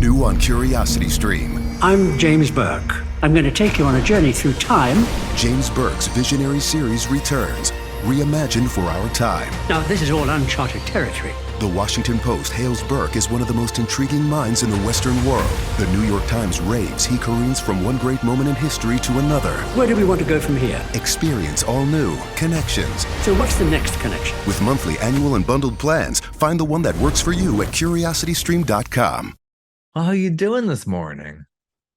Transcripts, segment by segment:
New on Curiosity Stream. I'm James Burke. I'm going to take you on a journey through time. James Burke's visionary series returns, reimagined for our time. Now, this is all uncharted territory. The Washington Post hails Burke as one of the most intriguing minds in the Western world. The New York Times raves he careens from one great moment in history to another. Where do we want to go from here? Experience all new connections. So what's the next connection? With monthly, annual, and bundled plans, find the one that works for you at curiositystream.com. Well, how you doing this morning?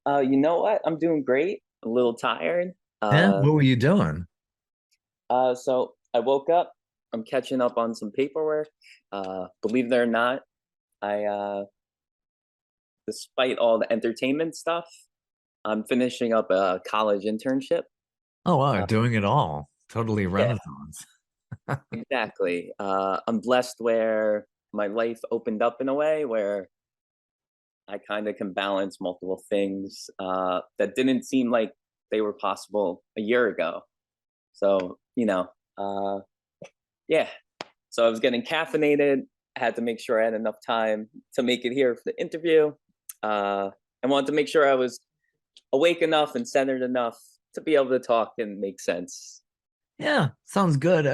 You know what? I'm doing great. A little tired. Yeah, what were you doing? So I woke up. I'm catching up on some paperwork. Believe it or not, despite all the entertainment stuff, I'm finishing up a college internship. Oh, wow, doing it all. Totally Renaissance. Yeah, exactly. I'm blessed where my life opened up in a way where I kind of can balance multiple things that didn't seem like they were possible a year ago. So, yeah. So I was getting caffeinated. I had to make sure I had enough time to make it here for the interview. I wanted to make sure I was awake enough and centered enough to be able to talk and make sense. Yeah, sounds good.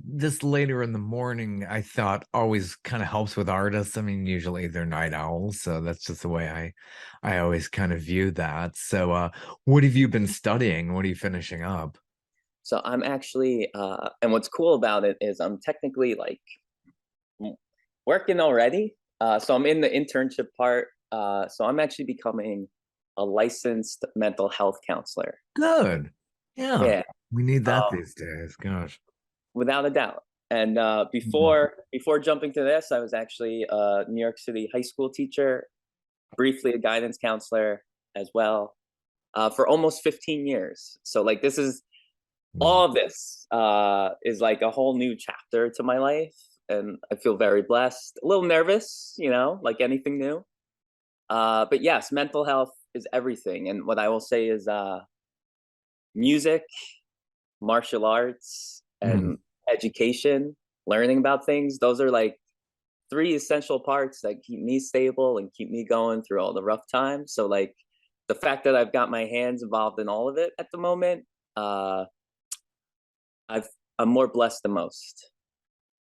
This later in the morning, I thought always kind of helps with artists. I mean, usually they're night owls, so that's just the way I always kind of view that. So, what have you been studying? What are you finishing up? So I'm actually, and what's cool about it is I'm technically like working already. So I'm in the internship part. So I'm actually becoming a licensed mental health counselor. Good. Yeah. We need that these days. Gosh. Without a doubt. And before jumping to this, I was actually a New York City high school teacher, briefly a guidance counselor as well, for almost 15 years. So like this is all of this is like a whole new chapter to my life. And I feel very blessed, a little nervous, like anything new. But yes, mental health is everything. And what I will say is music, martial arts, and education, learning about things, those are like 3 essential parts that keep me stable and keep me going through all the rough times. So like the fact that I've got my hands involved in all of it at the moment, I'm more blessed than most.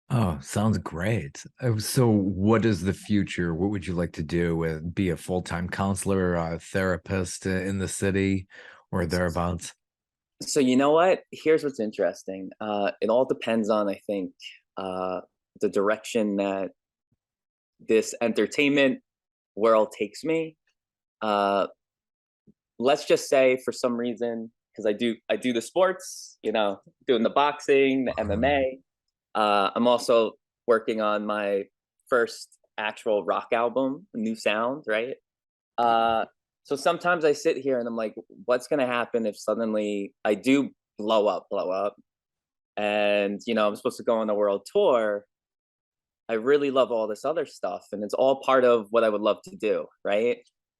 Oh, sounds great. So what is the future? What would you like to do? Be a full-time counselor, a therapist in the city or thereabouts? So you know what? Here's what's interesting. It all depends on, I think, the direction that this entertainment world takes me. Let's just say for some reason, because I do the sports, doing the boxing, the MMA. I'm also working on my first actual rock album, a new sound, right? So sometimes I sit here and I'm like, what's going to happen if suddenly I do blow up? And, I'm supposed to go on a world tour. I really love all this other stuff. And it's all part of what I would love to do. Right.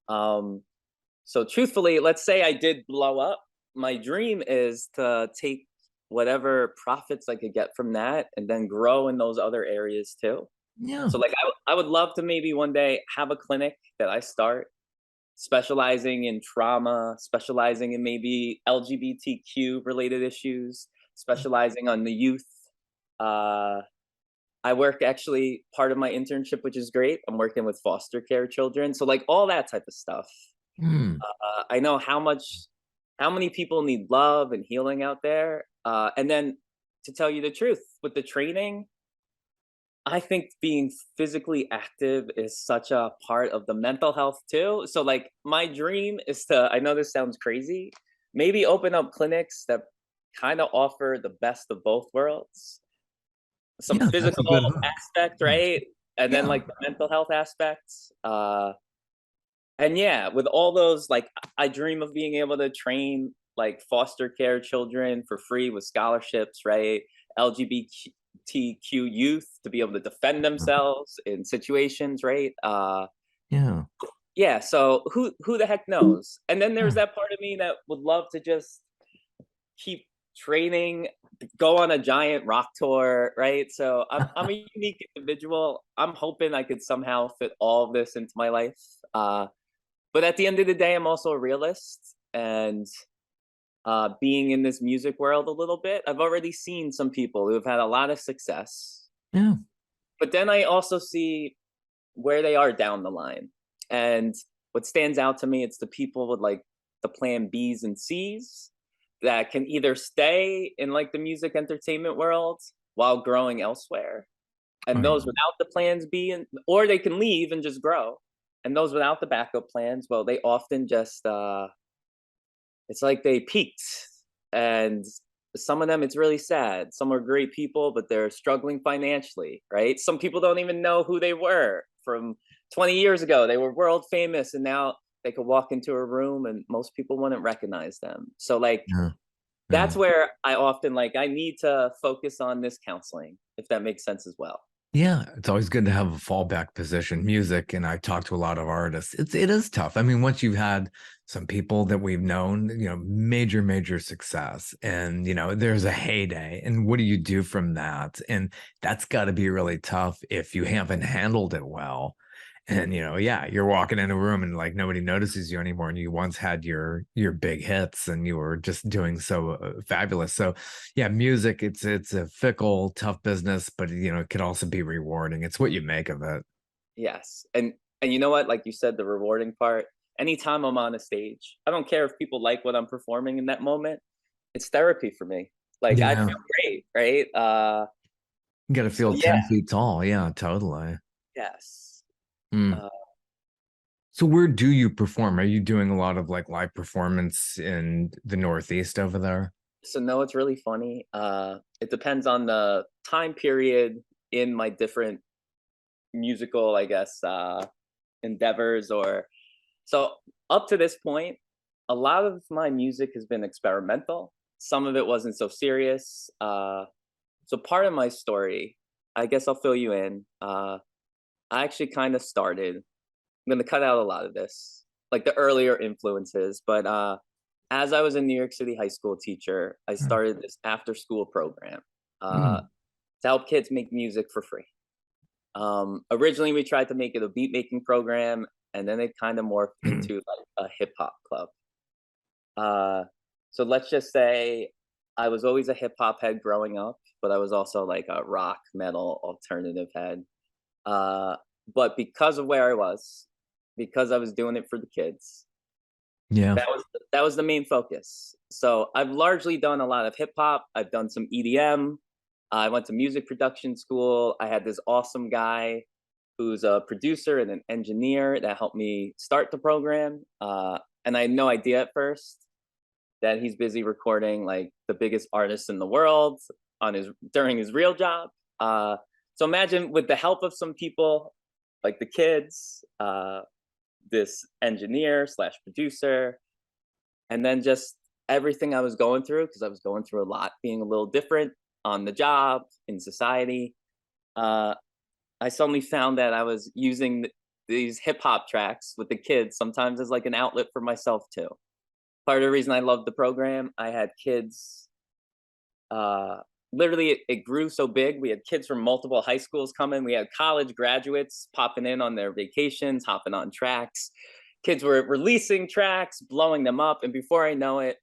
So truthfully, let's say I did blow up. My dream is to take whatever profits I could get from that and then grow in those other areas too. Yeah. So like I would love to maybe one day have a clinic that I start specializing in trauma, specializing in maybe LGBTQ related issues, specializing on the youth. I work actually part of my internship, which is great. I'm working with foster care children. So like all that type of stuff. I know how many people need love and healing out there. And then to tell you the truth, with the training, I think being physically active is such a part of the mental health too. So like my dream is to, I know this sounds crazy, maybe open up clinics that kind of offer the best of both worlds. Some physical aspect, right? And then like the mental health aspects. And yeah, with all those, like I dream of being able to train like foster care children for free with scholarships, right? LGBTQ youth to be able to defend themselves in situations, right? Yeah. So who the heck knows? And then there's that part of me that would love to just keep training go on a giant rock tour, right? So I'm a unique individual. I'm hoping I could somehow fit all of this into my life. But at the end of the day, I'm also a realist, and being in this music world a little bit, I've already seen some people who have had a lot of success. Yeah. But then I also see where they are down the line. And what stands out to me, it's the people with like the plan B's and C's that can either stay in like the music entertainment world while growing elsewhere. Oh, And yeah. those without the plans B, and or they can leave and just grow. And those without the backup plans, well, they often just it's like they peaked. And some of them, it's really sad. Some are great people, but they're struggling financially, right? Some people don't even know who they were from 20 years ago. They were world famous, and now they could walk into a room and most people wouldn't recognize them. So like Yeah. that's Yeah. where I often like I need to focus on this counseling, if that makes sense as well. Yeah, it's always good to have a fallback position. Music, and I talk to a lot of artists. It is tough. I mean, once you've had some people that we've known, major success, and there's a heyday, and what do you do from that? And that's got to be really tough if you haven't handled it well. And yeah, you're walking in a room and like nobody notices you anymore, and you once had your big hits, and you were just doing so fabulous. So yeah, music, it's a fickle, tough business, but it could also be rewarding. It's what you make of it. Yes. And you know what? Like you said, the rewarding part, anytime I'm on a stage, I don't care if people like what I'm performing in that moment. It's therapy for me. Like I Yeah, feel great, right? you got to So feel yeah, 10 feet tall. Yeah, totally. yes. Mm. Uh, So where do you perform? Are you doing a lot of like live performance in the Northeast over there? so no, it's really funny. It depends on the time period in my different musical, I guess, endeavors. Or so up to this point, a lot of my music has been experimental. Some of it wasn't so serious. So part of my story, I guess I'll fill you in. I actually kind of started. I'm gonna cut out a lot of this, like the earlier influences. But as I was a New York City high school teacher, I Mm. started this after school program uh, Mm. to help kids make music for free. Originally, we tried to make it a beat making program, and then it kind of morphed into like a hip hop club. Uh, so let's just say I was always a hip hop head growing up, but I was also like a rock, metal, alternative head. Uh, but because of where I was, because I was doing it for the kids, Yeah. that was the main focus. So I've largely done a lot of hip hop. I've done some EDM. I went to music production school. I had this awesome guy who's a producer and an engineer that helped me start the program. And I had no idea at first that he's busy recording like the biggest artists in the world on his during his real job. So imagine with the help of some people, like the kids, this engineer slash producer, and then just everything I was going through, because I was going through a lot, being a little different on the job, in society. Uh, I suddenly found that I was using these hip hop tracks with the kids sometimes as like an outlet for myself too. Part of the reason I loved the program, I had kids. Uh, Literally, it grew so big. We had kids from multiple high schools coming. We had college graduates popping in on their vacations, hopping on tracks. Kids were releasing tracks, blowing them up, and before I know it,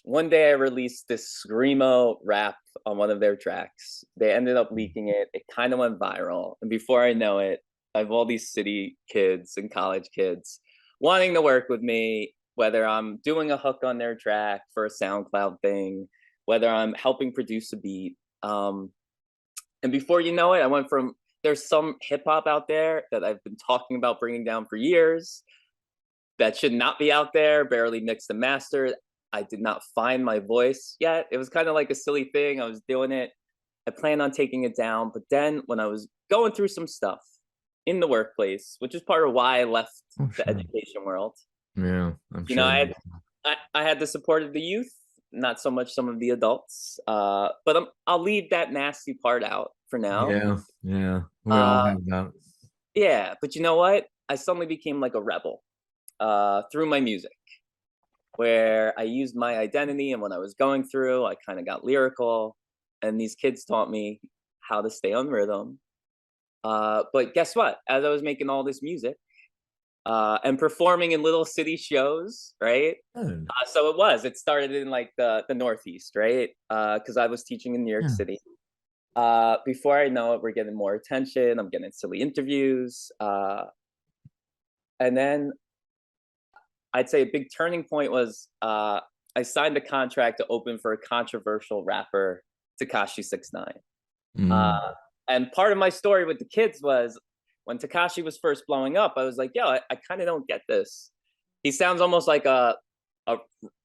one day I released this screamo rap on one of their tracks. They ended up leaking it. It kind of went viral. And before I know it, I have all these city kids and college kids wanting to work with me, whether I'm doing a hook on their track for a SoundCloud thing, whether I'm helping produce a beat. And before you know it, I went from there's some hip hop out there that I've been talking about bringing down for years that should not be out there, barely mixed and mastered. I did not find my voice yet. It was kind of like a silly thing. I was doing it. I planned on taking it down. But then when I was going through some stuff in the workplace, which is part of why I left Oh, the sure. education world, Yeah, I'm you know, sure. I had the support of the youth, not so much some of the adults. But I'll leave that nasty part out for now. Yeah, yeah. We all Uh, have that. yeah, but you know what? I suddenly became like a rebel through my music. where I used my identity, and when I was going through, I kind of got lyrical, and these kids taught me how to stay on rhythm. But guess what? As I was making all this music and performing in little city shows, right? Good. So it started in like the Northeast, right? Because I was teaching in New York Yeah. City. Before I know it, we're getting more attention. I'm getting silly interviews. And then I'd say a big turning point was I signed a contract to open for a controversial rapper, Takashi 69. Mm. And part of my story with the kids was when Takashi was first blowing up, I was like, yo, I kind of don't get this. He sounds almost like a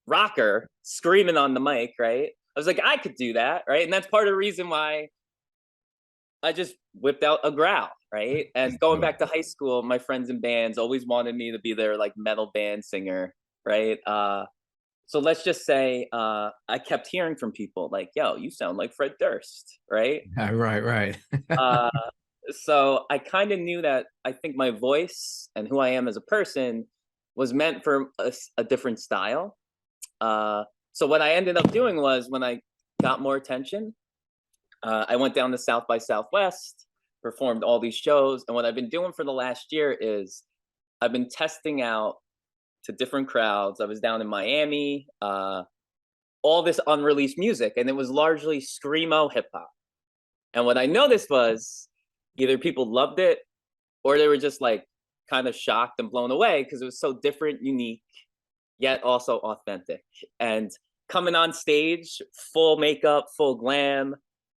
rocker screaming on the mic, right? I was like, I could do that, right? And that's part of the reason why I just whipped out a growl, right? And going back to high school, my friends in bands always wanted me to be their like metal band singer, right? So let's just say I kept hearing from people like, yo, you sound like Fred Durst, right? Yeah, right. Uh, so I kind of knew that I think my voice and who I am as a person was meant for a different style. So what I ended up doing was when I got more attention, I went down to South by Southwest, performed all these shows. And what I've been doing for the last year is I've been testing out to different crowds. I was down in Miami, all this unreleased music, and it was largely screamo hip hop. And what I noticed was either people loved it or they were just like kind of shocked and blown away because it was so different, unique, yet also authentic. And coming on stage, full makeup, full glam.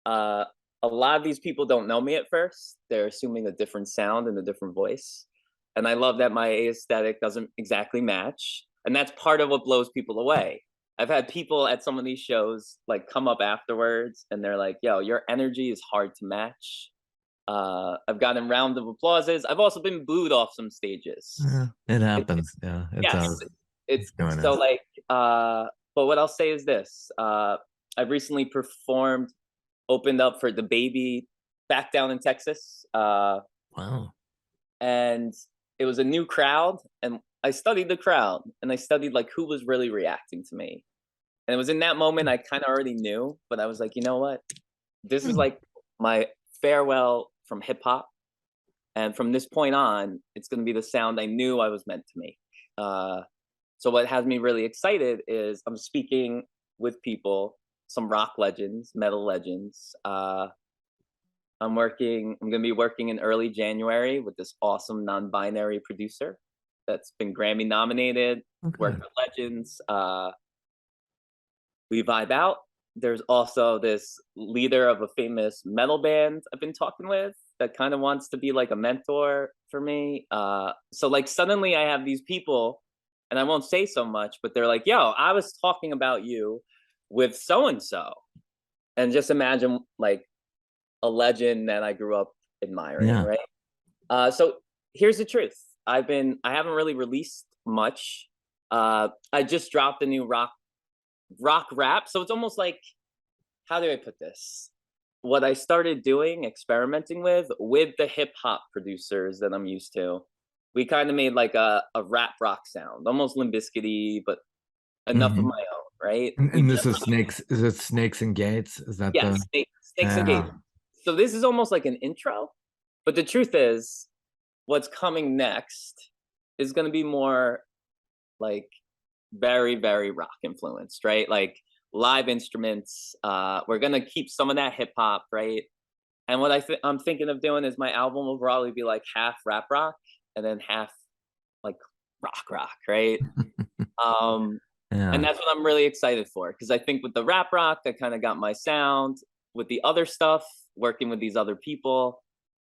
Uh, a lot of these people don't know me at first. They're assuming a different sound and a different voice. And I love that my aesthetic doesn't exactly match. And that's part of what blows people away. I've had people at some of these shows like come up afterwards and they're like, yo, your energy is hard to match. I've gotten round of applauses. I've also been booed off some stages. Yeah, it It, happens. Yeah, it yes, does. it's Going so on. like, but what I'll say is this. I've recently performed, opened up for DaBaby back down in Texas. Wow. And it was a new crowd. And I studied the crowd and I studied like who was really reacting to me. And it was in that moment I kind of already knew, but I was like, you know what? This is like my farewell from hip hop. And from this point on, it's going to be the sound I knew I was meant to make. So what has me really excited is I'm speaking with people, some rock legends, metal legends. I'm going to be working in early January with this awesome non-binary producer that's been Grammy nominated, worked with legends. We vibe out. There's also this leader of a famous metal band I've been talking with that kind of wants to be like a mentor for me. So like suddenly I have these people and I won't say so much, but they're like, yo, I was talking about you with so-and-so. And just imagine like a legend that I grew up admiring, Yeah. right? So here's the truth. I haven't really released much. I just dropped a new rock rap. So it's almost like, how do I put this? What I started doing, experimenting with the hip hop producers that I'm used to, we kind of made like a rap rock sound, almost Limp Bizkit-y, but enough of my own, right? And this is Snakes. Is it Snakes and Gates? Is that Yeah, the? Snakes and Gates. So this is almost like an intro, but the truth is, what's coming next is going to be more like very, very rock influenced, right? Like live instruments. We're going to keep some of that hip hop, right? And what I'm thinking of doing is my album will probably be like half rap rock and then half like rock, right? And that's what I'm really excited for because I think with the rap rock, I kind of got my sound. With the other stuff, working with these other people,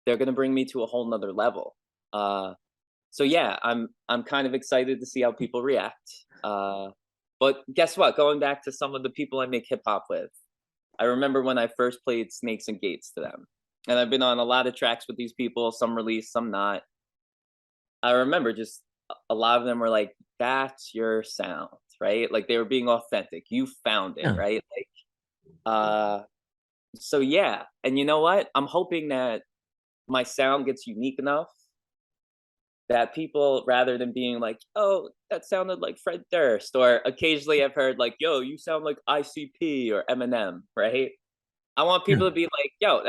they're going to bring me to a whole nother level. So yeah, I'm kind of excited to see how people react. But guess what? Going back to some of the people I make hip hop with, I remember when I first played Snakes and Gates to them, and I've been on a lot of tracks with these people, some released, some not. I remember just a lot of them were like, "That's your sound," right? Like they were being authentic. You found it, right? Like, so yeah, and you know what? I'm hoping that my sound gets unique enough that people, rather than being like, "Oh, that sounded like Fred Durst," or occasionally I've heard like, "Yo, you sound like ICP or Eminem," right? I want Yeah. people to be like, "Yo,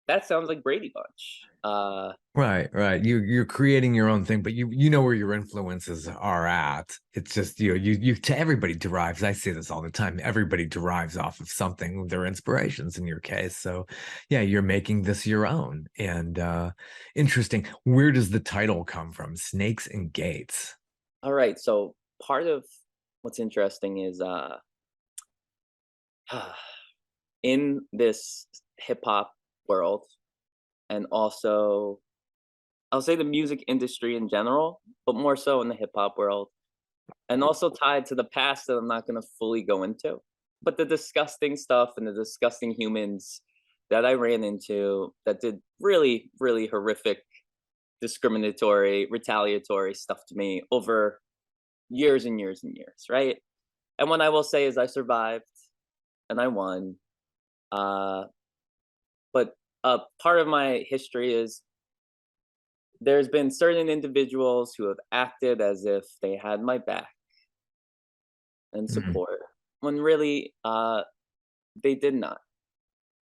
that sounds like Brady Bunch." Right, right. You're creating your own thing, but you know where your influences are at. It's just you to everybody derives. I say this all the time. Everybody derives off of something, their inspirations in your case. So yeah, you're making this your own. And interesting. Where does the title come from? Snakes and Gates. All right, so part of what's interesting is in this hip hop world, and also I'll say the music industry in general, but more so in the hip hop world, and also tied to the past that I'm not going to fully go into. But the disgusting stuff and the disgusting humans that I ran into that did really, really horrific, discriminatory, retaliatory stuff to me over years and years and years, right? And what I will say is I survived and I won. Uh, but part of my history is there's been certain individuals who have acted as if they had my back and Mm, support when really they did not.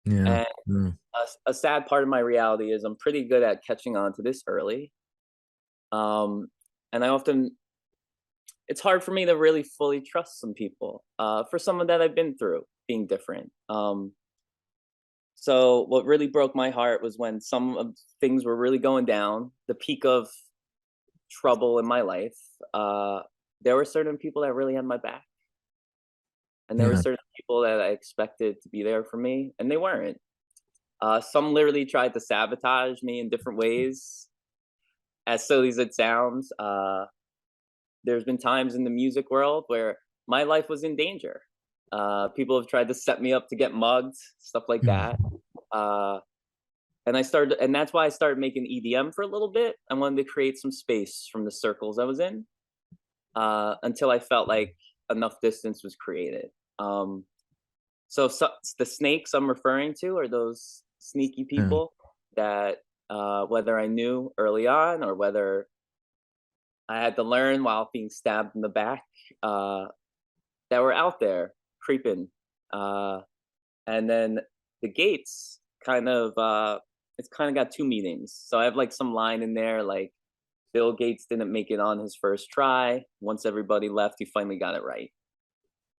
yeah. And Mm, a sad part of my reality is I'm pretty good at catching on to this early. Um, and I often, it's hard for me to really fully trust some people for someone that I've been through being different. So what really broke my heart was when some of things were really going down, the peak of trouble in my life. Uh, there were certain people that really had my back, and there were yeah. certain people that I expected to be there for me, and they weren't. Some literally tried to sabotage me in different ways. As silly as it sounds, there's been times in the music world where my life was in danger. People have tried to set me up to get mugged, stuff like that. Mm, Uh, and that's why I started making EDM for a little bit. I wanted to create some space from the circles I was in until I felt like enough distance was created. Um, so the snakes I'm referring to are those sneaky yeah. people that whether I knew early on or whether I had to learn while being stabbed in the back, uh, that were out there creeping. Uh, and then the gates kind of it's kind of got two meanings. So I have like some line in there like Bill Gates didn't make it on his first try. Once everybody left, he finally got it right.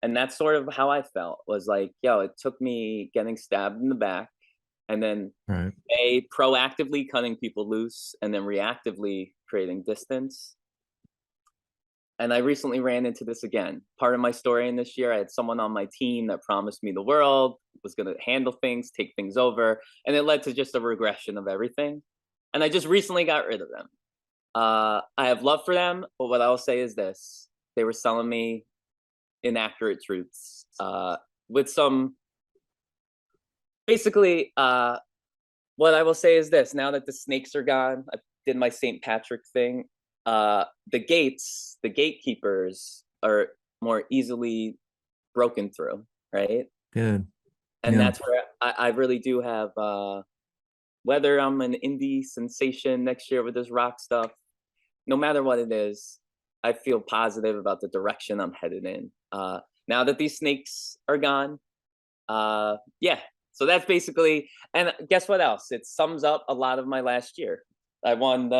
And that's sort of how I felt was like, yo, it took me getting stabbed in the back and then Right. proactively cutting people loose and then reactively creating distance. And I recently ran into this again. Part of my story in this year, I had someone on my team that promised me the world, was going to handle things, take things over, and it led to just a regression of everything. And I just recently got rid of them. I have love for them, but what I'll say is this: they were selling me inaccurate truths with some. Basically, what I will say is this: now that the snakes are gone, I did my St. Patrick thing. The gates, the gatekeepers are more easily broken through, right? Good. And Yeah. that's where I really do have, whether I'm an indie sensation next year with this rock stuff, no matter what it is, I feel positive about the direction I'm headed in. Now that these snakes are gone, yeah. So that's basically, and guess what else? It sums up a lot of my last year. I won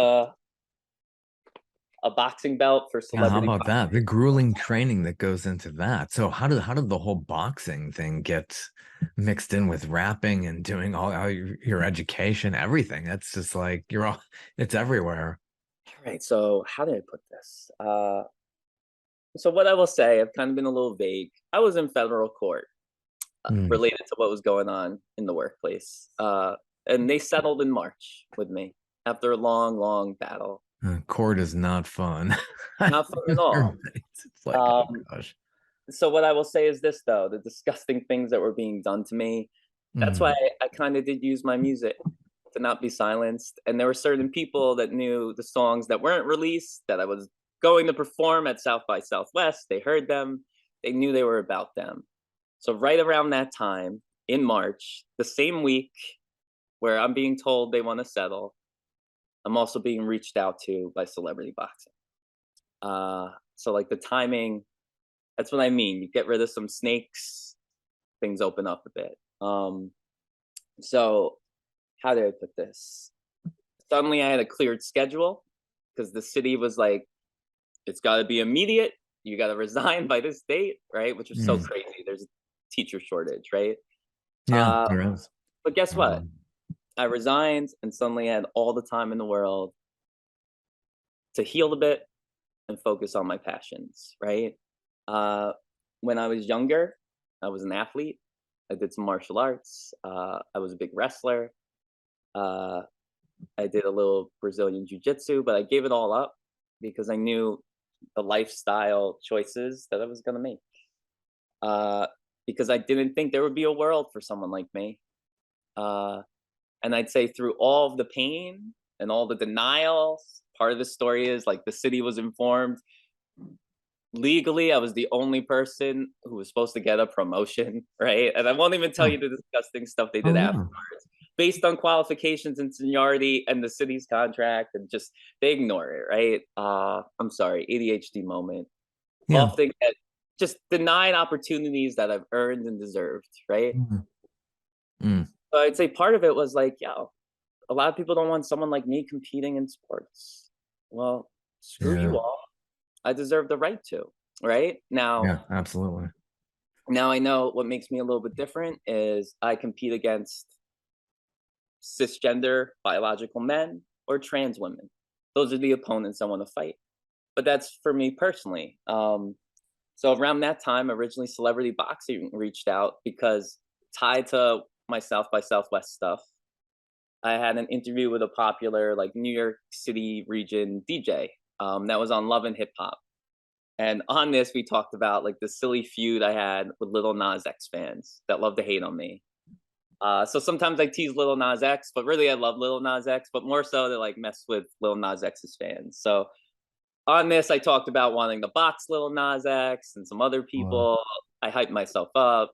a boxing belt for Yeah, how celebrity about that? The boxing. grueling training that goes into that. So how did the whole boxing thing get mixed in with rapping and doing all your education, everything? That's just like you're all it's everywhere. All right. So how did I put this? So what I will say, I've kind of been a little vague. I was in federal court Mm. related to what was going on in the workplace, and they settled in March with me after a long, long battle. Court is not fun. Not fun at all. It's like, oh Um, gosh. so what I will say is this, though: the disgusting things that were being done to me. That's why Mm. I kind of did use my music to not be silenced. And there were certain people that knew the songs that weren't released that I was going to perform at South by Southwest. They heard them. They knew they were about them. So right around that time in March, the same week where I'm being told they want to settle, I'm also being reached out to by celebrity boxing. So like the timing, that's what I mean. You get rid of some snakes, things open up a bit. So how do I put this? Suddenly I had a cleared schedule because the city was like, it's got to be immediate. You got to resign by this date, right? Which is so crazy. There's a teacher shortage, right? Yeah, there is. But guess what? I resigned and suddenly I had all the time in the world to heal a bit and focus on my passions, right? When I was younger, I was an athlete. I did some martial arts. I was a big wrestler. I did a little Brazilian jiu-jitsu, but I gave it all up because I knew the lifestyle choices that I was going to make. Because I didn't think there would be a world for someone like me. And I'd say through all of the pain and all the denials, part of the story is like the city was informed. Legally, I was the only person who was supposed to get a promotion, right? And I won't even tell you the disgusting stuff they did afterwards, based on qualifications and seniority and the city's contract, and just they ignore it, right? I'm sorry, ADHD moment. Often get just denied opportunities that I've earned and deserved, right? So I'd say part of it was like, yo, a lot of people don't want someone like me competing in sports. Well, screw you all. I deserve the right to, right? Now, Yeah, absolutely. Now I know what makes me a little bit different is I compete against cisgender biological men or trans women. Those are the opponents I want to fight. But that's for me personally. So around that time, originally Celebrity Boxing reached out because tied to my South by Southwest stuff, I had an interview with a popular like New York City region DJ that was on Love and Hip Hop. And on this, we talked about like the silly feud I had with Lil Nas X fans that love to hate on me. So sometimes I tease Lil Nas X, but really I love Lil Nas X, but more so to like mess with Lil Nas X's fans. So on this, I talked about wanting to box Lil Nas X and some other people. I hyped myself up.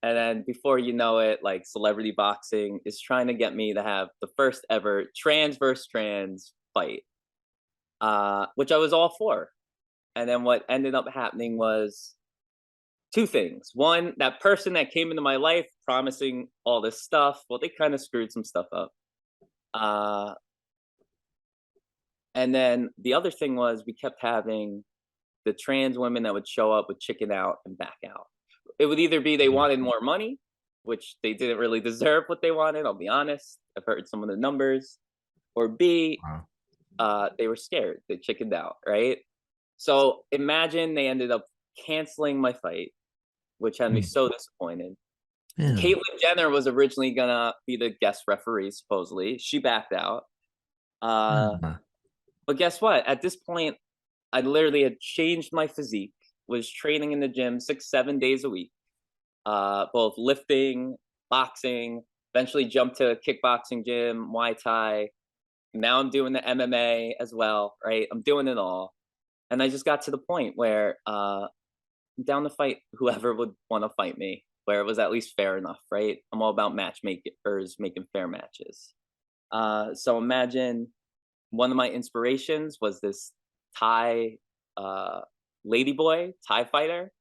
And then before you know it, like Celebrity Boxing is trying to get me to have the first ever trans versus trans fight, which I was all for. And then what ended up happening was two things. One, that person that came into my life promising all this stuff, well, they kind of screwed some stuff up. And then the other thing was we kept having the trans women that would show up, would chicken out and back out. It would either be they wanted more money, which they didn't really deserve what they wanted, I'll be honest. I've heard some of the numbers. Or B, they were scared. They chickened out, right? So imagine they ended up canceling my fight, which had me so disappointed. Caitlyn Jenner was originally gonna be the guest referee, supposedly. She backed out. But guess what? At this point, I literally had changed my physique, was training in the gym 6-7 days a week, both lifting, boxing, eventually jumped to a kickboxing gym, Muay Thai. Now I'm doing the MMA as well, right? I'm doing it all. And I just got to the point where I'm down to fight whoever would want to fight me, where it was at least fair enough, right? I'm all about matchmakers making fair matches. So imagine one of my inspirations was this Thai ladyboy, Thai fighter.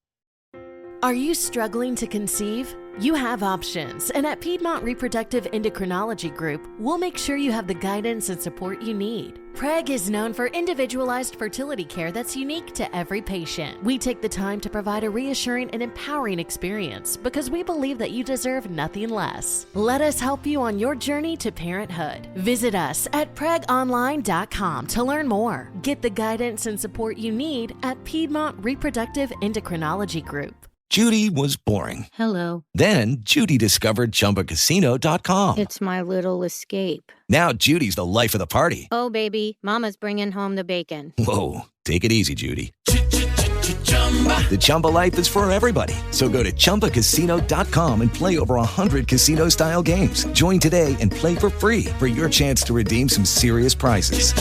Are you struggling to conceive? You have options, and at Piedmont Reproductive Endocrinology Group, we'll make sure you have the guidance and support you need. PREG is known for individualized fertility care that's unique to every patient. We take the time to provide a reassuring and empowering experience because we believe that you deserve nothing less. Let us help you on your journey to parenthood. Visit us at pregonline.com to learn more. Get the guidance and support you need at Piedmont Reproductive Endocrinology Group. Judy was boring. Hello. Then Judy discovered ChumbaCasino.com. It's my little escape. Now Judy's the life of the party. Oh, baby, mama's bringing home the bacon. Whoa, take it easy, Judy. The Chumba life is for everybody. So go to ChumbaCasino.com and play over 100 casino-style games. Join today and play for free for your chance to redeem some serious prizes.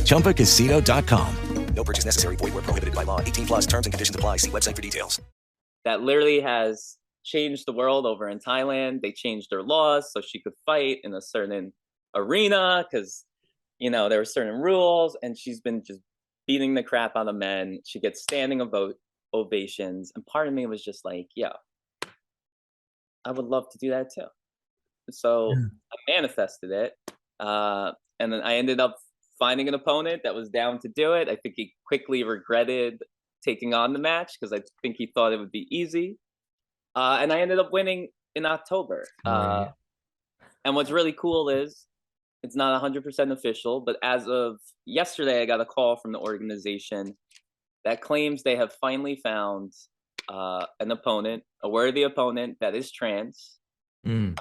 ChumbaCasino.com. No purchase necessary. Void where prohibited by law. 18 plus terms and conditions apply. See website for details. That literally has changed the world over in Thailand. They changed their laws so she could fight in a certain arena because, you know, there were certain rules, and she's been just beating the crap out of men. She gets standing ovations, and part of me was just like, yo, I would love to do that too. So Yeah. I manifested it, and then I ended up finding an opponent that was down to do it. I think he quickly regretted taking on the match because I think he thought it would be easy, and I ended up winning in October. Right. And what's really cool is it's not 100% official, but as of yesterday, I got a call from the organization that claims they have finally found an opponent, a worthy opponent that is trans. Mm.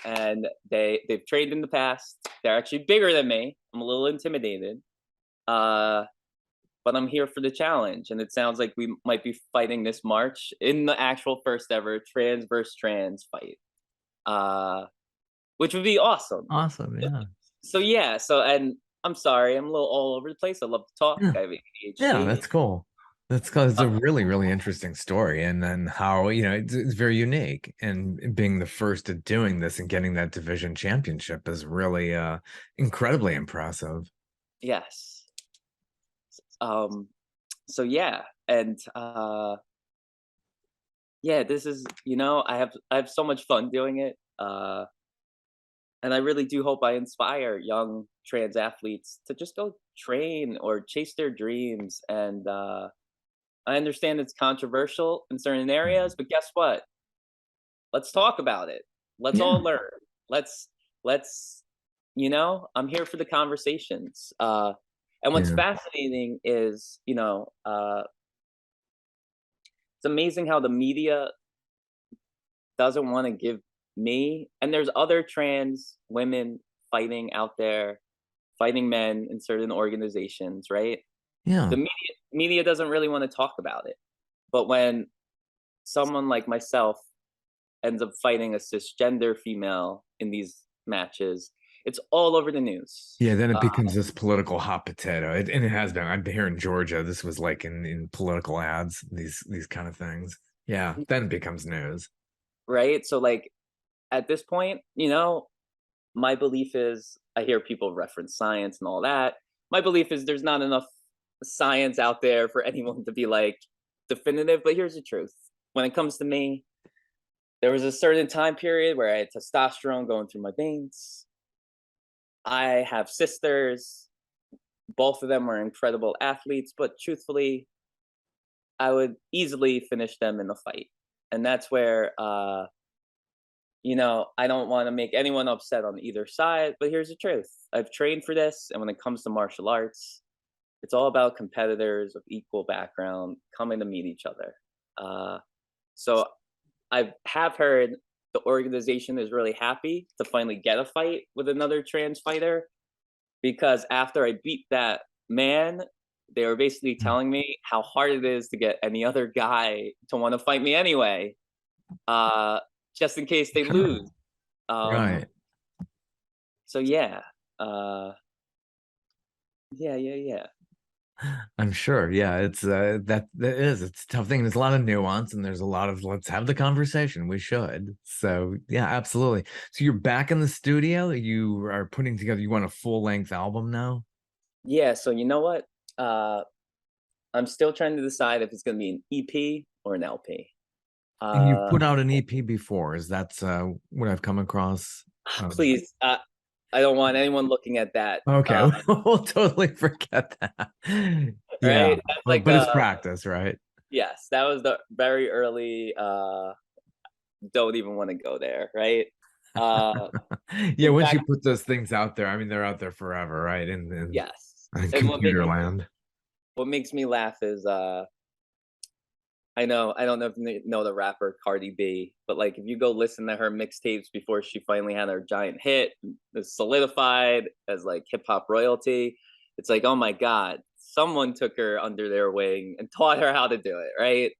And they've trained in the past. They're actually bigger than me. I'm a little intimidated, but I'm here for the challenge. And it sounds like we might be fighting this March in the actual first ever trans versus trans fight, which would be awesome. Awesome. Yeah. So yeah. So and I'm sorry, I'm a little all over the place. I love to talk. Yeah. I have ADHD. Yeah, that's cool. That's because it's a really, really interesting story. And then how, you know, it's very unique. And being the first at doing this and getting that division championship is really incredibly impressive. Yes. So yeah, and yeah, this is, you know, I have so much fun doing it. And I really do hope I inspire young trans athletes to just go train or chase their dreams. And I understand it's controversial in certain areas, but guess what? Let's talk about it. Let's Yeah. all learn. Let's, you know, I'm here for the conversations. And what's Yeah. fascinating is, you know, it's amazing how the media doesn't want to give me, and there's other trans women fighting out there, fighting men in certain organizations, right? Yeah. The media doesn't really want to talk about it. But when someone like myself ends up fighting a cisgender female in these matches, it's all over the news. Yeah, then it becomes this political hot potato. And it has been. I'm here in Georgia. This was like in political ads, these kind of things. Yeah, then it becomes news. Right? So like at this point, you know, my belief is I hear people reference science and all that. My belief is there's not enough science out there for anyone to be like definitive, but here's the truth. When it comes to me, there was a certain time period where I had testosterone going through my veins. I have sisters. Both of them were incredible athletes, but truthfully, I would easily finish them in the fight. And that's where you know, I don't want to make anyone upset on either side, but here's the truth. I've trained for this, and when it comes to martial arts, it's all about competitors of equal background coming to meet each other. So I have heard the organization is really happy to finally get a fight with another trans fighter, because after I beat that man, they were basically telling me how hard it is to get any other guy to want to fight me anyway, just in case they lose. Right. So yeah, yeah. I'm sure. Yeah, it's that is it's a tough thing. There's a lot of nuance and there's a lot of let's have the conversation. We should. So yeah, absolutely. So you're back in the studio. You are putting together, you want a full-length album now? Yeah, so you know what? I'm still trying to decide if it's gonna be an EP or an LP. And you put out an EP before. Is that what I've come across? Please, I don't want anyone looking at that. Okay, we'll totally forget that. Yeah, Right? That's like, but it's practice, right? yes, that was the very early. Don't even want to go there, right? Yeah, once fact, you put those things out there, I mean, they're out there forever, right? And yes. in And computer land. what makes me laugh is I don't know if you know the rapper Cardi B, but like if you go listen to her mixtapes before she finally had her giant hit, is solidified as like hip hop royalty. It's like, oh my God, someone took her under their wing and taught her how to do it, right?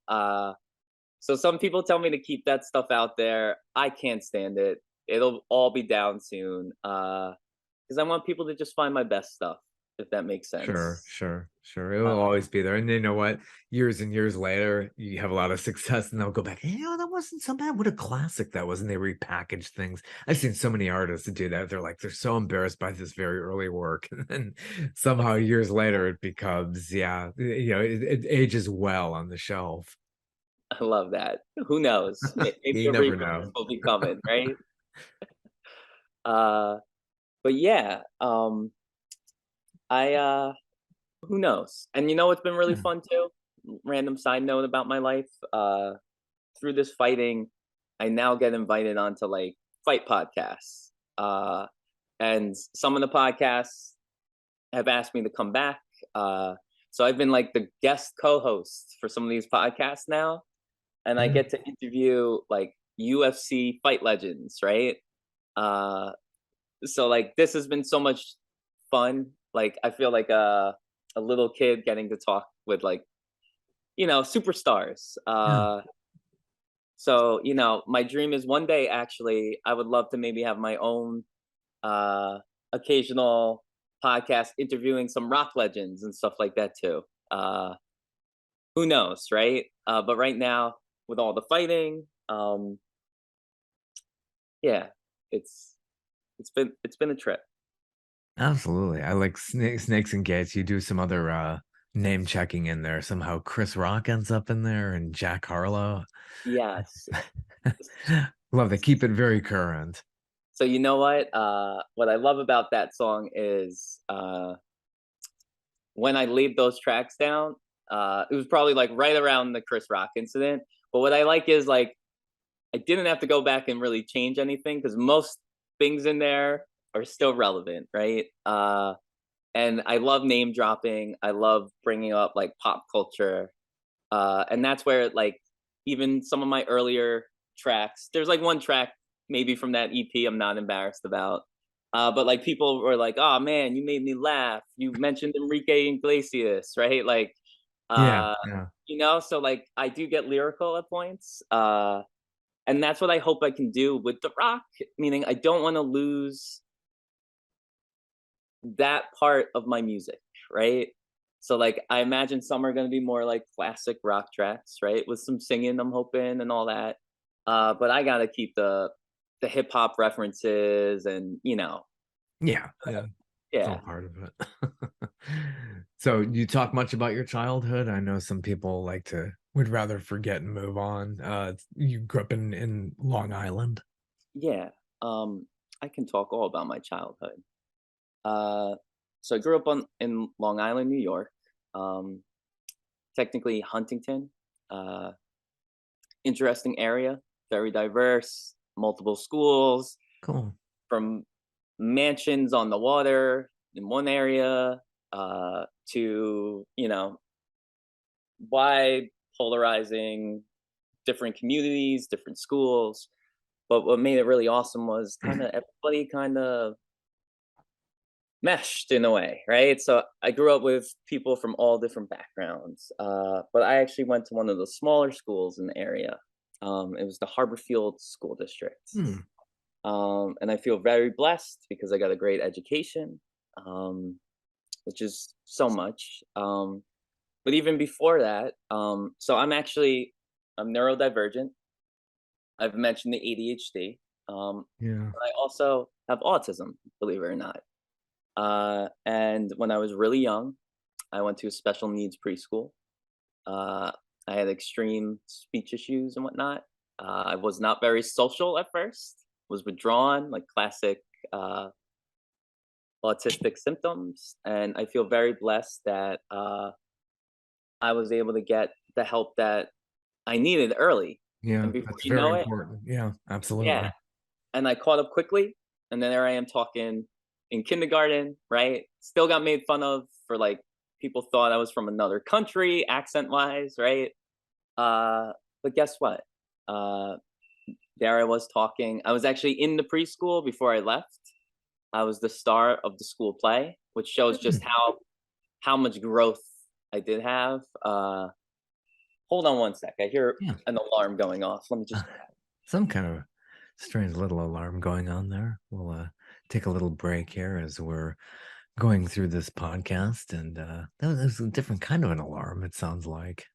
So some people tell me to keep that stuff out there. I can't stand it. It'll all be down soon. Because I want people to just find my best stuff. if that makes Sure, sense. sure, sure. It will always be there. And you know what? Years and years later, you have a lot of success, and they'll go back, that wasn't so bad. What a classic that was. And they repackage things. I've seen so many artists do that. They're so embarrassed by this very early work. And then somehow years later, it becomes, it ages well on the shelf. I love that. Who knows? Maybe You a never rebirth know. will be coming, right? Uh, but yeah, I who knows? And you know what's been really Yeah. fun too? Random side note about my life. Through this fighting, I now get invited onto like fight podcasts. And some of the podcasts have asked me to come back. So I've been like the guest co-host for some of these podcasts now, and I Yeah. get to interview like UFC fight legends, right? Uh, so like this has been so much fun. Like I feel like a little kid getting to talk with like superstars. Yeah. So my dream is one day actually I would love to maybe have my own occasional podcast interviewing some rock legends and stuff like that too. Who knows, right? But right now with all the fighting, yeah, it's been a trip. Absolutely. I like snakes and gates. You do some other name checking in there. Somehow Chris Rock ends up in there and Jack Harlow. Yes. Love they keep it very current. So you know what? What I love about that song is when I laid those tracks down, it was probably like right around the Chris Rock incident. But what I like is like I didn't have to go back and really change anything because most things in there are still relevant, right? And I love name dropping. I love bringing up like pop culture, and that's where like even some of my earlier tracks. There's like one track maybe from that EP I'm not embarrassed about. But like people were like, "Oh man, you made me laugh. You mentioned Enrique Iglesias, right?" Like, Yeah, uh, yeah. so like I do get lyrical at points. And that's what I hope I can do with The Rock, meaning I don't want to lose that part of my music, right? So like I imagine some are going to be more like classic rock tracks, right? With some singing, I'm hoping, and all that. But I got to keep the hip hop references and Yeah, yeah. It's all yeah. part of it. So you talk much about your childhood? I know some people would rather forget and move on. You grew up in Long Island. Yeah. I can talk all about my childhood. Uh, so I grew up in Long Island, New York. Um, Technically Huntington. Uh, Interesting area, very diverse, multiple schools, Cool. from mansions on the water in one area to wide polarizing different communities, different schools. But what made it really awesome was kind of everybody kind of meshed in a way, right? So I grew up with people from all different backgrounds, but I actually went to one of the smaller schools in the area. It was the Harborfield School District, Hmm. and I feel very blessed because I got a great education, um, which is so much. But even before that, so I'm neurodivergent. I've mentioned the ADHD, Yeah. but I also have autism, believe it or not. And when I was really young, I went to a special needs preschool. Uh, I had extreme speech issues and whatnot. I was not very social at first, was withdrawn, like classic uh, autistic symptoms. And I feel very blessed that I was able to get the help that I needed early. Yeah, And before that's you very know it, important. Yeah, yeah, absolutely. and I caught up quickly. And then there I am talking in kindergarten, right? Still got made fun of for like people thought I was from another country, accent wise, right? But guess what? Uh, there I was talking. I was actually in the preschool before I left. I was the star of the school play, which shows just Mm. how much growth I did have. Hold on one sec. I hear Yeah. an alarm going off. Let me just. Some kind of strange little alarm going on there. We'll take a little break here as we're going through this podcast, and that was a different kind of an alarm. It sounds like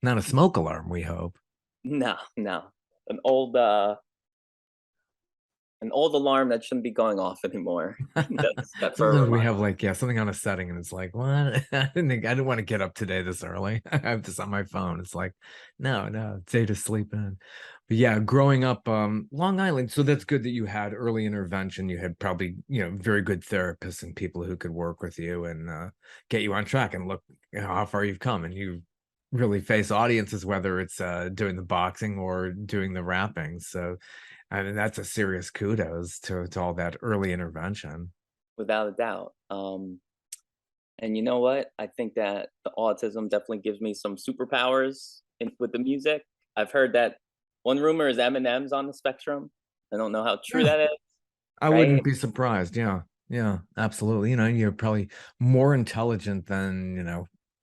not a smoke alarm. We hope. No, no. An old uh an old alarm that shouldn't be going off anymore. That's set for a Sometimes we reminder. have like something on a setting, and it's like, what? I didn't want to get up today this early. I have this on my phone. It's like, no, day to sleep in. But yeah, growing up, Long Island. So that's good that you had early intervention. You had probably very good therapists and people who could work with you and get you on track. And look how far you've come, and you really face audiences, whether it's doing the boxing or doing the rapping. So I mean, that's a serious kudos to all that early intervention. Without a doubt. And you know what? I think that the autism definitely gives me some superpowers with the music. I've heard that one rumor is Eminem's on the spectrum. I don't know how true Yeah, that is, I right? wouldn't be surprised. Yeah, yeah, absolutely. You're probably more intelligent than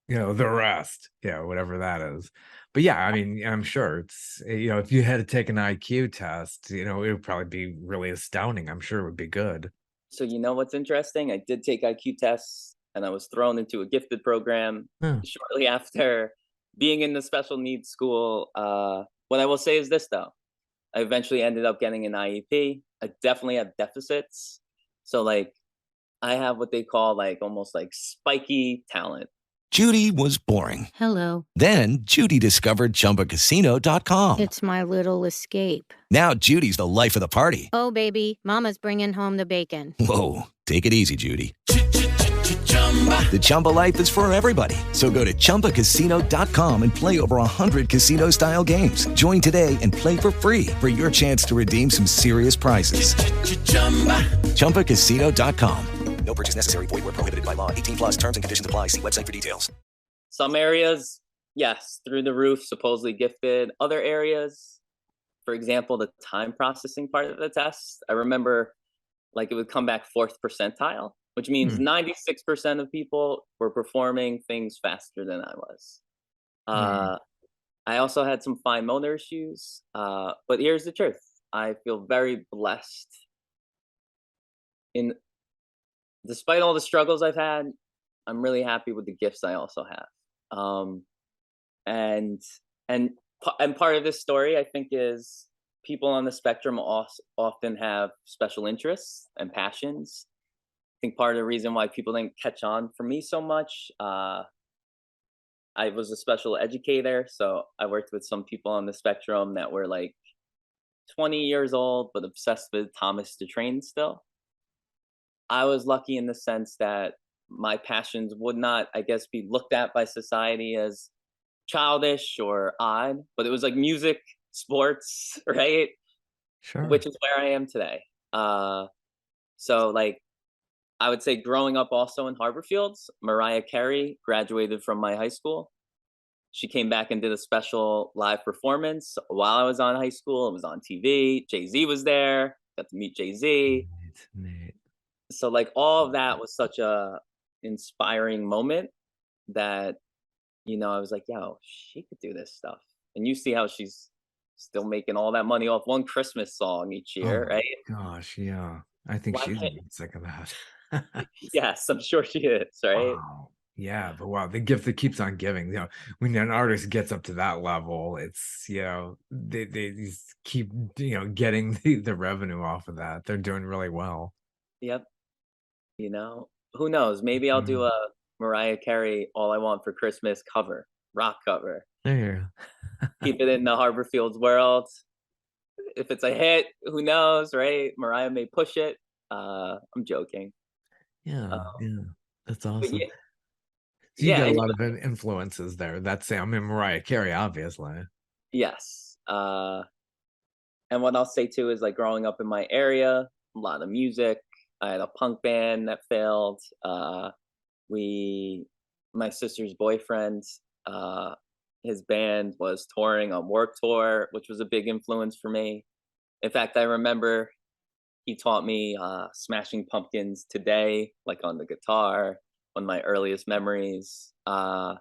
the rest. Yeah, whatever that is. But yeah, I mean, I'm sure it's if you had to take an IQ test, it would probably be really astounding. I'm sure it would be good. So you know what's interesting? I did take IQ tests and I was thrown into a gifted program Yeah. shortly after being in the special needs school. What I will say is this though. I eventually ended up getting an IEP. I definitely have deficits. So like I have what they call like almost like spiky talent. Judy was boring. Hello. Then Judy discovered ChumbaCasino.com. It's my little escape. Now Judy's the life of the party. Oh, baby, mama's bringing home the bacon. Whoa, take it easy, Judy. The Chumba life is for everybody. So go to ChumbaCasino.com and play over 100 casino-style games. Join today and play for free for your chance to redeem some serious prizes. ChumbaCasino.com. No purchase necessary. Void where prohibited by law. 18 plus terms and conditions apply. See website for details. Some areas, yes, through the roof, supposedly gifted. Other areas, for example, the time processing part of the test, I remember like it would come back fourth percentile, which means 96% of people were performing things faster than I was. Mm. I also had some fine motor issues, but here's the truth. I feel very blessed in despite all the struggles I've had, I'm really happy with the gifts I also have. Um, and and part of this story, I think, is people on the spectrum often have special interests and passions. I think part of the reason why people didn't catch on for me so much, I was a special educator, so I worked with some people on the spectrum that were like 20 years old but obsessed with Thomas the Train still. I was lucky in the sense that my passions would not, I guess, be looked at by society as childish or odd, but it was like music, sports, right? Sure. Which is where I am today. So like I would say growing up also in Harborfields, Mariah Carey graduated from my high school. She came back and did a special live performance while I was on high school. It was on TV. Jay-Z was there. Got to meet Jay-Z. Neat, neat. So like all of that was such a inspiring moment that I was like, yo, she could do this stuff. And you see how she's still making all that money off one Christmas song each Oh year, my right? gosh, yeah. I think Why she's can't sick of that. yes, I'm sure she is, right? Wow. Yeah, but wow, the gift that keeps on giving. When an artist gets up to that level, it's they just keep getting the revenue off of that. They're doing really well. Yep. Who knows? Maybe I'll do Mm. a Mariah Carey All I Want for Christmas cover, rock cover. There. Keep it in the Harborfields world. If it's a hit, who knows, right? Mariah may push it. I'm joking. Uh, Yeah, yeah. That's but awesome. yeah, So you yeah, got a and lot of influences there. I mean, Mariah Carey, obviously. yes. And what I'll say too is like growing up in my area, a lot of music. I had a punk band that failed. We, my sister's boyfriend, uh, his band was touring on Work Tour, which was a big influence for me. In fact, I remember he taught me Smashing Pumpkins Today, like on the guitar, one of my earliest memories of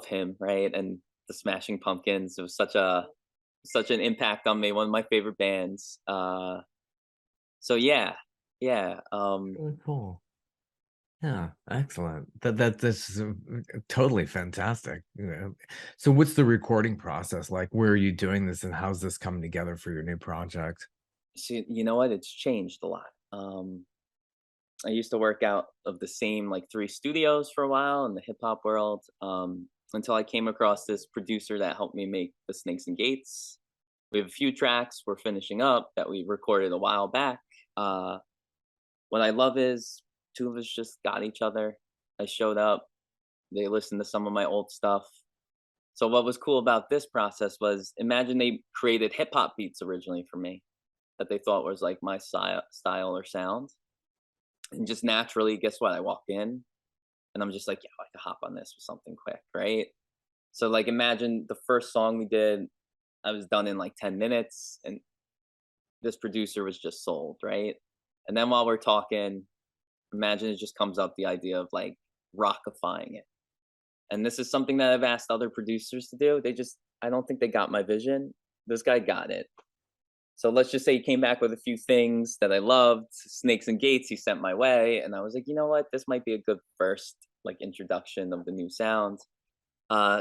him, right? And the Smashing Pumpkins, it was such an impact on me, one of my favorite bands. So yeah, Yeah. Really cool. Yeah, excellent. That's totally fantastic. So what's the recording process like? Where are you doing this, and how's this coming together for your new project? So you know what? It's changed a lot. I used to work out of the same like three studios for a while in the hip hop world, until I came across this producer that helped me make the Snakes and Gates. We have a few tracks we're finishing up that we recorded a while back. Uh, what I love is two of us just got each other. I showed up. They listened to some of my old stuff. So what was cool about this process was, imagine they created hip hop beats originally for me that they thought was like my style or sound. And just naturally, guess what? I walk in and I'm just like, yeah, I can hop on this with something quick, right? So like imagine the first song we did, I was done in like 10 minutes and this producer was just sold, right? And then while we're talking, imagine it just comes up the idea of like rockifying it. And this is something that I've asked other producers to do. They just, I don't think they got my vision. This guy got it. So let's just say he came back with a few things that I loved, Snakes and Gates he sent my way, and I was like, you know what, this might be a good first like introduction of the new sound.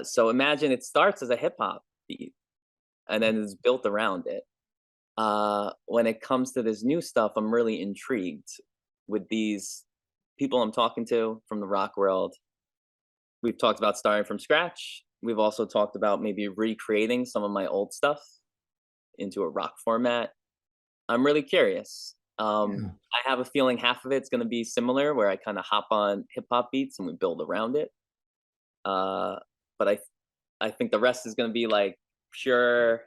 So imagine it starts as a hip hop beat, and then it's built around it. When it comes to this new stuff, I'm really intrigued with these people I'm talking to from the rock world. We've talked about starting from scratch. We've also talked about maybe recreating some of my old stuff into a rock format. I'm really curious. Yeah. I have a feeling half of it's going to be similar, where I kind of hop on hip hop beats and we build around it. But I think the rest is going to be like pure,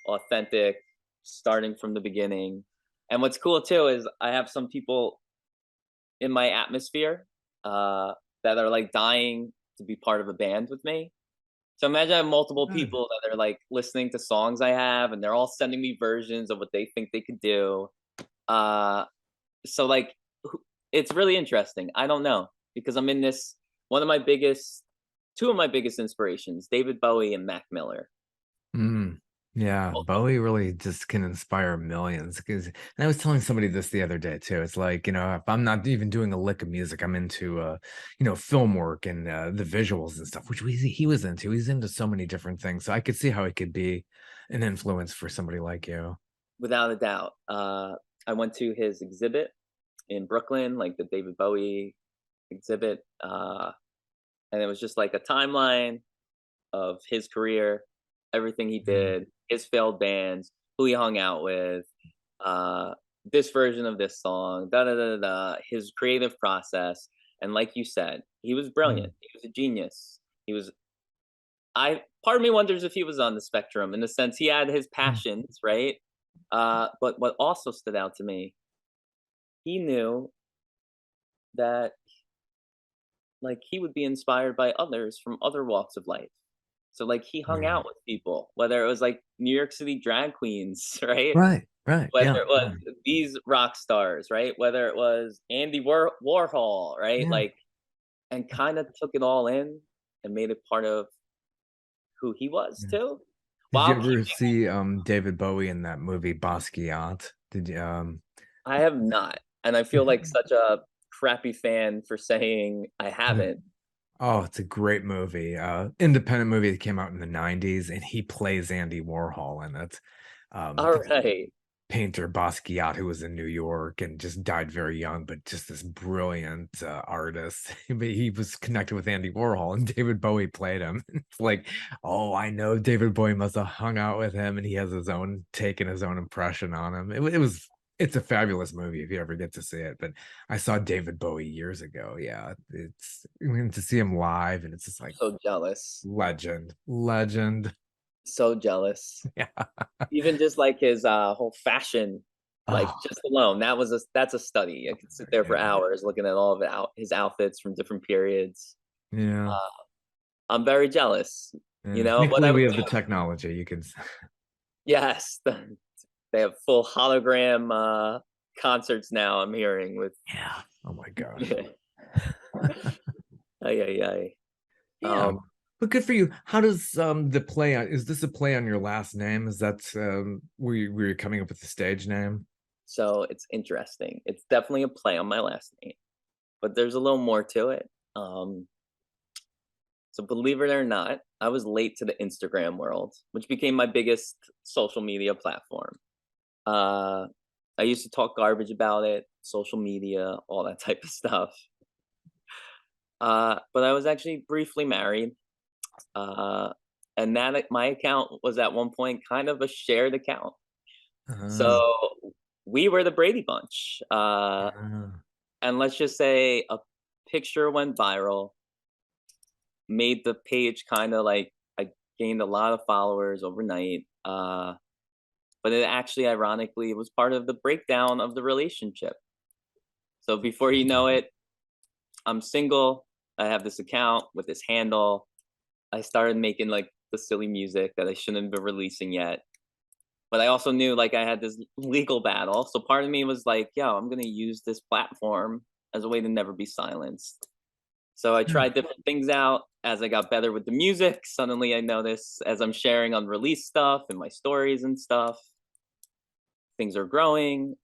authentic, starting from the beginning. And what's cool too is I have some people in my atmosphere that are like dying to be part of a band with me. So imagine I have multiple Good. people that are like listening to songs I have, and they're all sending me versions of what they think they could do. Uh, so like, it's really interesting. I don't know, because I'm in this. One of my biggest, two of my biggest inspirations, David Bowie and Mac Miller. Mm, yeah, Bowie really just can inspire millions. Because, and I was telling somebody this the other day too. It's like, if I'm not even doing a lick of music, I'm into film work and the visuals and stuff, which he was into. He's into so many different things. So I could see how it could be an influence for somebody like you. Without a doubt. I went to his exhibit in Brooklyn, like the David Bowie exhibit, and it was just like a timeline of his career, everything he Mm, did, his failed bands, who he hung out with, uh, this version of this song, da da da da, da, his creative process. And like you said, he was mm, brilliant. He was a genius. He was. I Part of me wonders if he was on the spectrum, in the sense he had his mm. passions, right? But what also stood out to me, he knew that like he would be inspired by others from other walks of life. So like he hung Yeah. out with people, whether it was like New York City drag queens, right? Right. Right. Whether Yeah. it was Yeah. these rock stars, right? Whether it was Andy Warhol, right? Yeah. Like, and kind of took it all in and made it part of who he was Yeah. too. Did you While ever keeping, see David Bowie in that movie Basquiat? Did you I have not, and I feel like such a crappy fan for saying I haven't. Oh, it's a great movie. Independent movie that came out in the 90s, and he plays Andy Warhol in it. All This right. painter Basquiat, who was in New York and just died very young, but just this brilliant artist. But he was connected with Andy Warhol, and David Bowie played him. It's like, oh, I know David Bowie must have hung out with him, and he has his own take and his own impression on him. It's a fabulous movie if you ever get to see it. But I saw David Bowie years ago. Yeah, to see him live, and it's just like So jealous. legend. So jealous. Yeah. Even just like his whole fashion, like Oh, just alone, that's a study. I could sit there for yeah. hours looking at all of his outfits from different periods. Yeah. Uh, I'm very jealous. You Yeah. know what Thankfully, I we would have the do? technology. You can. Yes, they have full hologram concerts now. I'm hearing with. Yeah. Oh my gosh. Ay, ay, ay. Yeah. But good for you. How does the play on, is this a play on your last name? Is that were you coming up with the stage name? So it's interesting. It's definitely a play on my last name, but there's a little more to it. So believe it or not, I was late to the Instagram world, which became my biggest social media platform. I used to talk garbage about it, social media, all that type of stuff. But I was actually briefly married. And that my account was at one point kind of a shared account. So we were the Brady Bunch. And let's just say a picture went viral, made the page kind of like I gained a lot of followers overnight. But it actually, ironically, it was part of the breakdown of the relationship. So before you know it, I'm single. I have this account with this handle. I started making like the silly music that I shouldn't have been releasing yet. But I also knew like I had this legal battle. So part of me was like, yo, I'm going to use this platform as a way to never be silenced. So I tried different things out. As I got better with the music, suddenly I noticed as I'm sharing unreleased stuff and my stories and stuff, things are growing.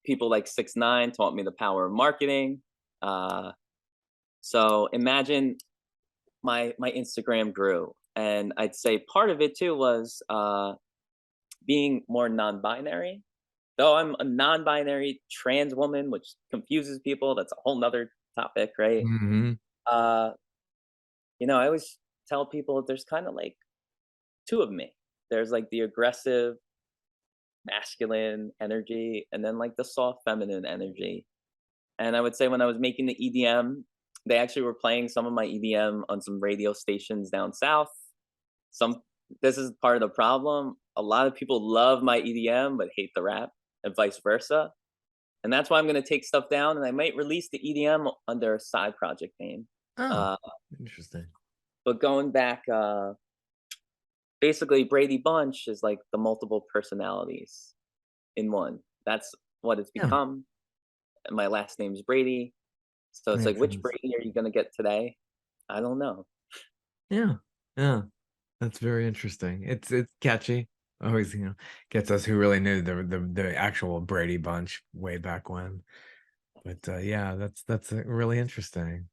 People like 6ix9ine taught me the power of marketing. So imagine my Instagram grew. And I'd say part of it too was being more non-binary. Though I'm a non-binary trans woman, which confuses people. That's a whole nother topic, right? You know, I always tell people there's kind of like two of me. There's like the aggressive masculine energy and then like the soft feminine energy. And I would say when I was making the EDM, they actually were playing some of my EDM on some radio stations down south. This is part of the problem. A lot of people love my EDM but hate the rap, and vice versa. And that's why I'm going to take stuff down, and I might release the EDM under a side project name. Interesting. But going back, basically Braydbunch is like the multiple personalities in one. That's what it's become. And my last name's Brady. So it's like, which Brady are you going to get today? I don't know. Yeah. That's very interesting. It's catchy. Always, gets us who really knew the actual Brady Bunch way back when. But yeah, that's really interesting.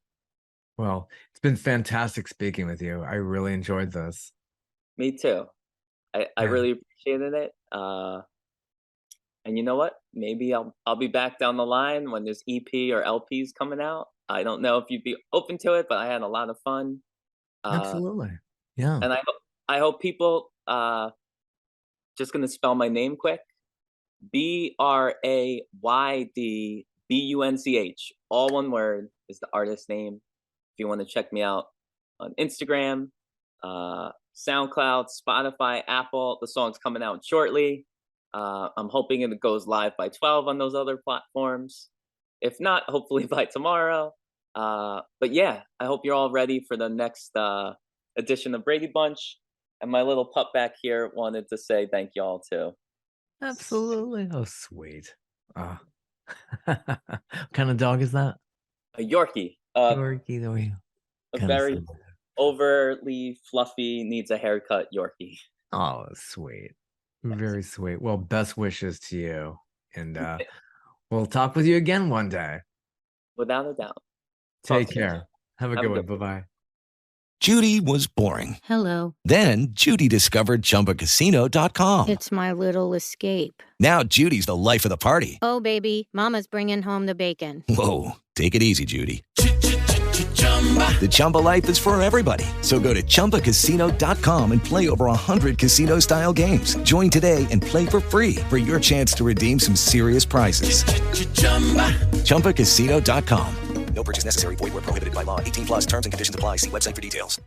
Well, it's been fantastic speaking with you. I really enjoyed this. Me too. I really appreciated it. And you know what? Maybe I'll be back down the line when this EP or LP's coming out. I don't know if you'd be open to it, but I had a lot of fun. Absolutely. Yeah. And I hope people just gonna spell my name quick. Braydbunch. All one word is the artist name. If you want to check me out on Instagram, SoundCloud, Spotify, Apple. The song's coming out shortly. I'm hoping it goes live by 12 on those other platforms. If not, hopefully by tomorrow. But yeah, I hope you're all ready for the next edition of Brady Bunch. And my little pup back here wanted to say thank you all too. Absolutely. Oh, sweet. What kind of dog is that? A Yorkie. Yorkie. A very overly fluffy, needs a haircut Yorkie. Oh, sweet. Very sweet. Well, best wishes to you. And we'll talk with you again one day. Without a doubt. Take care. Have a good one. Bye-bye. Judy was boring. Hello. Then Judy discovered ChumbaCasino.com. It's my little escape. Now Judy's the life of the party. Oh, baby, mama's bringing home the bacon. Whoa, take it easy, Judy. The Chumba life is for everybody. So go to ChumbaCasino.com and play over 100 casino-style games. Join today and play for free for your chance to redeem some serious prizes. ChumbaCasino.com. No purchase necessary. Void where prohibited by law. 18+ terms and conditions apply. See website for details.